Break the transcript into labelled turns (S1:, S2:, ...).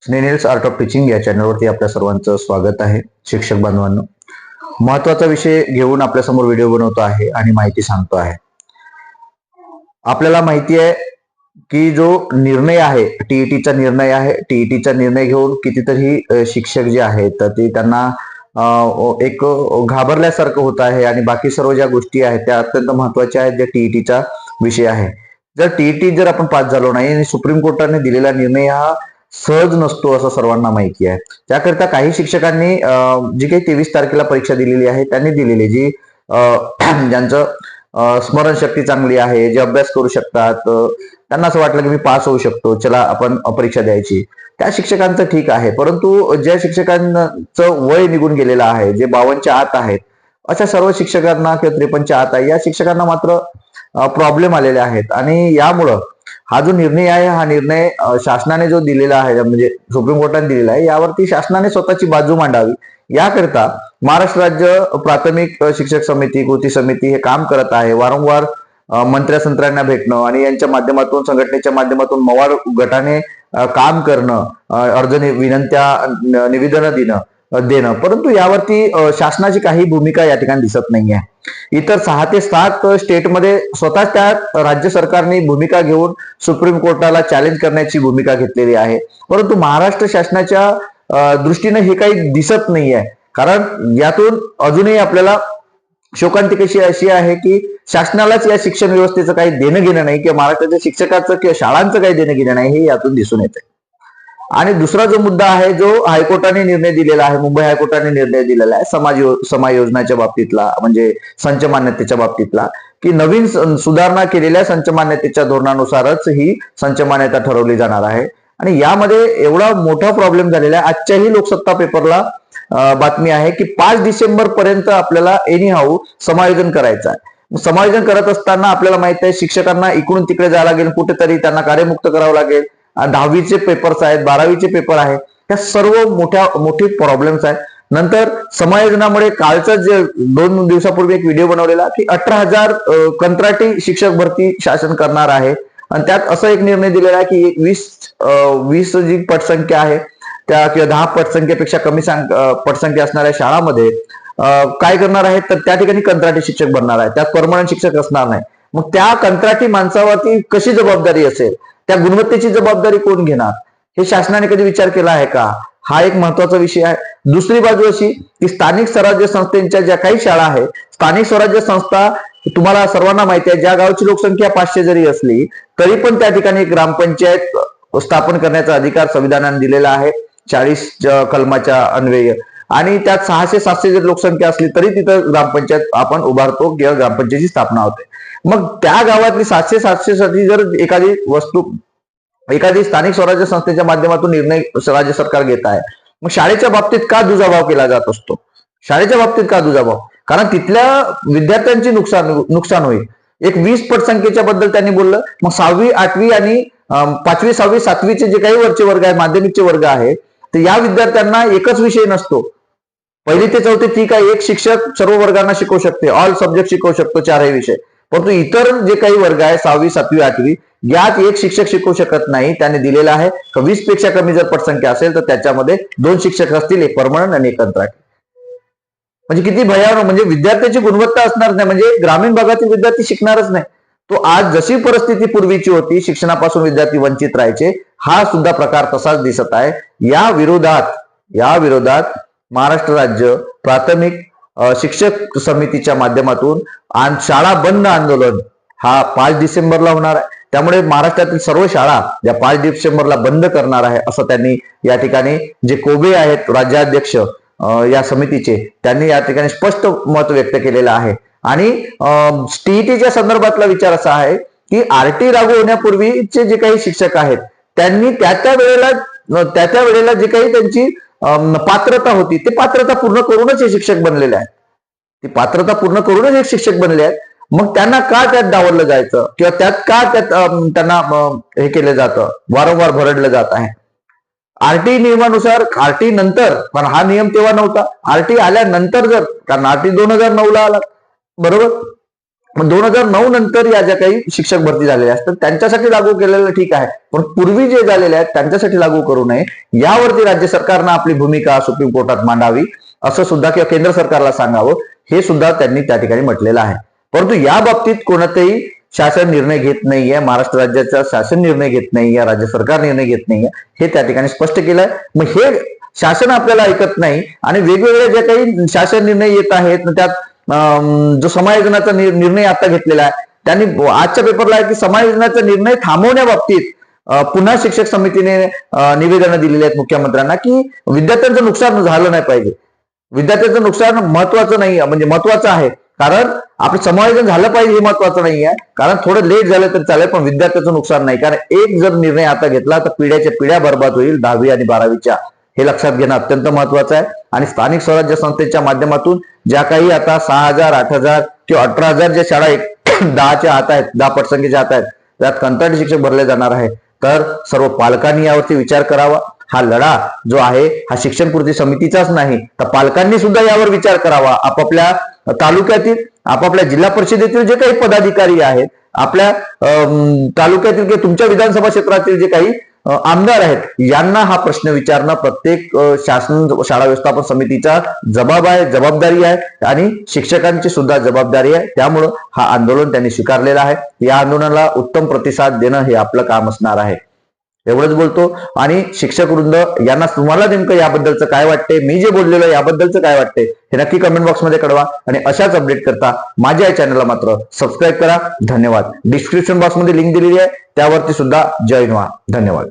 S1: स्नेनिल्स art of teaching या चॅनलवरती आपल्या सर्वांचं स्वागत आहे. शिक्षक बांधवांनो, महत्वाचा विषय घेऊन आपल्यासमोर व्हिडिओ बनवतो आहे आणि माहिती सांगतो आहे. आपल्याला माहिती आहे की जो निर्णय आहे टीईटीचा निर्णय आहे, टीईटीचा निर्णय घेऊन कितीतरी शिक्षक जे आहेत तर ते त्यांना एक घाबरल्यासारखं होत आहे आणि बाकी सर्व ज्या गोष्टी आहेत त्या अत्यंत महत्वाच्या आहेत, ज्या टीईटीचा विषय आहे. जर टीईटी जर आपण पास झालो नाही आणि सुप्रीम कोर्टाने दिलेला निर्णय हा सहज नसतो असं सर्वांना माहिती आहे. त्याकरिता काही शिक्षकांनी जी काही 23 तारखेला परीक्षा दिलेली आहे त्यांनी दिलेली जी ज्यांचं स्मरणशक्ती चांगली आहे, जे अभ्यास करू शकतात, त्यांना असं वाटलं की मी पास होऊ शकतो, चला आपण परीक्षा द्यायची, त्या शिक्षकांचं ठीक आहे. परंतु ज्या शिक्षकांचं वय निघून गेलेलं आहे, जे 52च्या आत आहेत, अशा सर्व शिक्षकांना किंवा 53च्या आत आहे या शिक्षकांना मात्र प्रॉब्लेम आलेले आहेत. आणि यामुळं हा जो निर्णय आहे हा निर्णय शासनाने जो दिलेला आहे म्हणजे सुप्रीम कोर्टाने दिलेला आहे यावरती शासनाने स्वतःची बाजू मांडावी याकरिता महाराष्ट्र राज्य प्राथमिक शिक्षक समिती, कृती समिती हे काम करत आहे. वारंवार मंत्र्यांना भेटणं आणि यांच्या माध्यमातून, संघटनेच्या माध्यमातून मवाळ गटाने काम करणं, अर्ज विनंत्या, निवेदन देणं, परंतु यावरती शासनाची काही भूमिका या ठिकाणी दिसत नाहीये. इतर 6 ते 7 स्टेटमध्ये स्वतः त्या राज्य सरकारने भूमिका घेऊन सुप्रीम कोर्टाला चॅलेंज करण्याची भूमिका घेतलेली आहे. परंतु महाराष्ट्र शासनाच्या दृष्टीने हे काही दिसत नाहीये. कारण यातून अजूनही आपल्याला शोकांतिका अशी आहे की शासनालाच या शिक्षण व्यवस्थेचं काही देणं घेणं नाही किंवा महाराष्ट्राच्या शिक्षकाचं किंवा शाळांचं काही देणं घेणं नाही, हे यातून दिसून येते. आणि दुसरा जो मुद्दा आहे, जो हायकोर्टाने निर्णय दिलेला आहे, मुंबई हायकोर्टाने निर्णय दिलेला आहे समायोजनाच्या बाबतीतला, म्हणजे संच मान्यतेच्या बाबतीतला, की नवीन सुधारणा केलेल्या संच मान्यतेच्या धोरणानुसारच ही संच मान्यता ठरवली जाणार आहे. आणि यामध्ये एवढा मोठा प्रॉब्लेम झालेला आहे. आजच्याही लोकसत्ता पेपरला बातमी आहे की 5 डिसेंबर पर्यंत आपल्याला एनी हाऊ समायोजन करायचं आहे. समायोजन करत असताना आपल्याला माहित आहे शिक्षकांना इकडून तिकडे जायला लागेल, कुठेतरी त्यांना कार्यमुक्त करावं लागेल. 10वीचे पेपर्स आहेत, 12वीचे पेपर आहेत, त्या सर्व मोठे प्रॉब्लेम्स आहेत. नंतर समायोजनामुळे कालचा जे 2 दिवसापूर्वी एक व्हिडिओ बनवलेला की 18,000 कंत्राटी शिक्षक भरती शासन करणार आहे. आणि त्यात असा एक निर्णय दिलेला आहे की 20 जी पटसंख्या आहे त्या किंवा 10 पटसंख्येपेक्षा कमी पटसंख्या असणाऱ्या शाळांमध्ये काय करणार आहेत तर त्या ठिकाणी कंत्राटी शिक्षक बनणार आहे, त्यात परमनंट शिक्षक असणार नाही. मग त्या कंत्राटी माणसावरती कशी जबाबदारी असेल, त्या गुणवत्तेची जबाबदारी कोण घेणार, हे शासनाने कधी विचार केला आहे का? हा एक महत्वाचा विषय आहे. दुसरी बाजू अशी की स्थानिक स्वराज्य संस्थेच्या ज्या काही शाळा आहेत, स्थानिक स्वराज्य संस्था तुम्हाला सर्वांना माहिती आहे, ज्या गावची लोकसंख्या 500 जरी असली तरी पण त्या ठिकाणी ग्रामपंचायत स्थापन करण्याचा अधिकार संविधानाने दिलेला आहे 40 कलमाच्या अन्वये. आणि त्यात 600-700 जर लोकसंख्या असली तरी तिथं ग्रामपंचायत आपण उभारतो किंवा ग्रामपंचायतीची स्थापना होते. मग त्या गावातली 700 साठी जर एखादी स्थानिक स्वराज्य संस्थेच्या माध्यमातून निर्णय राज्य सरकार घेत आहे, मग शाळेच्या बाबतीत का दुजाभाव केला जात असतो? शाळेच्या बाबतीत का दुजाभाव? कारण तिथल्या विद्यार्थ्यांची नुकसान होईल. एक 20 पटसंख्येच्या बद्दल त्यांनी बोललं. मग 6वी, 8वी आणि 5वी, 6वी, 7वीचे जे काही वरचे वर्ग आहेत, माध्यमिकचे वर्ग आहेत, तर या विद्यार्थ्यांना एकच विषय नसतो. 1ली ते 4थी ठीक आहे, एक शिक्षक सर्व वर्गांना शिकवू शकते, ऑल सब्जेक्ट शिकवू शकतो, 4ही विषय. परंतु इतर जे काही वर्ग आहे 6वी, 7वी, 8वी यात एक शिक्षक शिकवू शकत नाही. त्याने दिलेला आहे 20 पेक्षा कमी जर पटसंख्या असेल तर त्याच्यामध्ये 2 शिक्षक असतील, एक परमनंट आणि एक कंत्राटी. म्हणजे किती भयानक, म्हणजे विद्यार्थ्याची गुणवत्ता असणार नाही, म्हणजे ग्रामीण भागातील विद्यार्थी शिकणारच नाही. तो आज जशी परिस्थिती पूर्वीची होती, शिक्षणापासून विद्यार्थी वंचित राहायचे, हा सुद्धा प्रकार तसाच दिसत आहे. या विरोधात महाराष्ट्र राज्य प्राथमिक शिक्षक समितीच्या माध्यमातून शाळा बंद आंदोलन हा 5 डिसेंबरला होणार आहे. त्यामुळे महाराष्ट्रातील सर्व शाळा या 5 डिसेंबरला बंद करणार आहे असं त्यांनी या ठिकाणी, जे कोबे आहेत राज्याध्यक्ष या समितीचे, त्यांनी या ठिकाणी स्पष्ट मत व्यक्त केलेलं आहे. आणि टीईटीच्या संदर्भातला विचार असा आहे की आरटी लागू होण्यापूर्वीचे जे काही शिक्षक आहेत त्यांनी त्या वेळेला जे काही त्यांची पात्रता होती ते पात्रता पूर्ण करूनच हे शिक्षक बनलेले आहेत. ती पात्रता पूर्ण करूनच हे शिक्षक बनले आहेत. मग त्यांना का त्यात डावललं जायचं किंवा त्यांना हे केलं जातं, वारंवार भरडलं जात आहे. आरटी नियमानुसार, आरटी नंतर, पण हा नियम तेव्हा नव्हता, आरटी आल्यानंतर, जर कारण आरटी 2009ला आला, बरोबर, 2009 नंतर या ज्या काही शिक्षक भरती झालेल्या असतात त्यांच्यासाठी लागू केलेलं ठीक आहे, पण पूर्वी जे झालेले आहेत त्यांच्यासाठी लागू करू नये, यावरती राज्य सरकारनं आपली भूमिका सुप्रीम कोर्टात मांडावी असं सुद्धा किंवा केंद्र सरकारला सांगावं हे सुद्धा त्यांनी त्या ठिकाणी म्हटलेलं आहे. परंतु या बाबतीत कोणताही शासन निर्णय घेत नाहीये, महाराष्ट्र राज्याचा शासन निर्णय घेत नाहीये, राज्य सरकार निर्णय घेत नाहीये हे त्या ठिकाणी स्पष्ट केलंय. मग हे शासन आपल्याला ऐकत नाही आणि वेगवेगळे जे काही शासन निर्णय येत आहेत त्यात जो समायोजनाचा निर्णय आता घेतलेला आहे त्यांनी आजच्या पेपरला आहे की समायोजनाचा निर्णय थांबवण्याबाबतीत पुन्हा शिक्षक समितीने निवेदन दिलेले आहेत मुख्यमंत्र्यांना की विद्यार्थ्यांचं नुकसान झालं नाही पाहिजे. विद्यार्थ्यांचं नुकसान महत्वाचं नाही, म्हणजे महत्वाचं आहे, कारण आपलं समायोजन झालं पाहिजे हे महत्वाचं नाही आहे, कारण थोडं लेट झालं तर चालेल पण विद्यार्थ्याचं नुकसान नाही. कारण एक जर निर्णय आता घेतला तर पिढ्याच्या पिढ्या बर्बाद होईल 10वी आणि 12वीच्या, हे लक्षात घेणं अत्यंत महत्वाचं आहे. आणि स्थानिक स्वराज्य संस्थेच्या माध्यमातून ज्या काही आता 6,000 8,000 किंवा 18,000 ज्या शाळा 10च्या आत आहेत, 10 पटसंख्येच्या आत आहेत त्यात कंत्राटी शिक्षक भरले जाणार आहे, तर सर्व पालकांनी यावरती विचार करावा. हा लढा जो आहे हा शिक्षण कृती समितीचाच नाही तर पालकांनी सुद्धा यावर विचार करावा. आपापल्या तालुक्यातील आपापल्या जिल्हा परिषदेतील जे काही पदाधिकारी आहेत, आपल्या तालुक्यातील किंवा तुमच्या विधानसभा क्षेत्रातील जे काही आमदार आहेत यांना हा प्रश्न विचारणं प्रत्येक शासन शाळा व्यवस्थापन समितीचा जबाबदारी आहे आणि शिक्षकांची सुद्धा जबाबदारी आहे. त्यामुळं हा आंदोलन त्यांनी स्वीकारलेला आहे. या आंदोलनाला उत्तम प्रतिसाद देणं हे आपलं काम असणार आहे. एवढंच बोलतो. आणि शिक्षक वृंद यांना तुम्हाला नेमकं याबद्दलचं काय वाटते, मी जे बोललेलो याबद्दलचं काय वाटते हे नक्की कमेंट बॉक्समध्ये कळवा. आणि अशाच अपडेट करता माझ्या या चॅनलला मात्र सबस्क्राईब करा. धन्यवाद. डिस्क्रिप्शन बॉक्समध्ये लिंक दिलेली आहे त्यावरती सुद्धा जॉईन व्हा. धन्यवाद.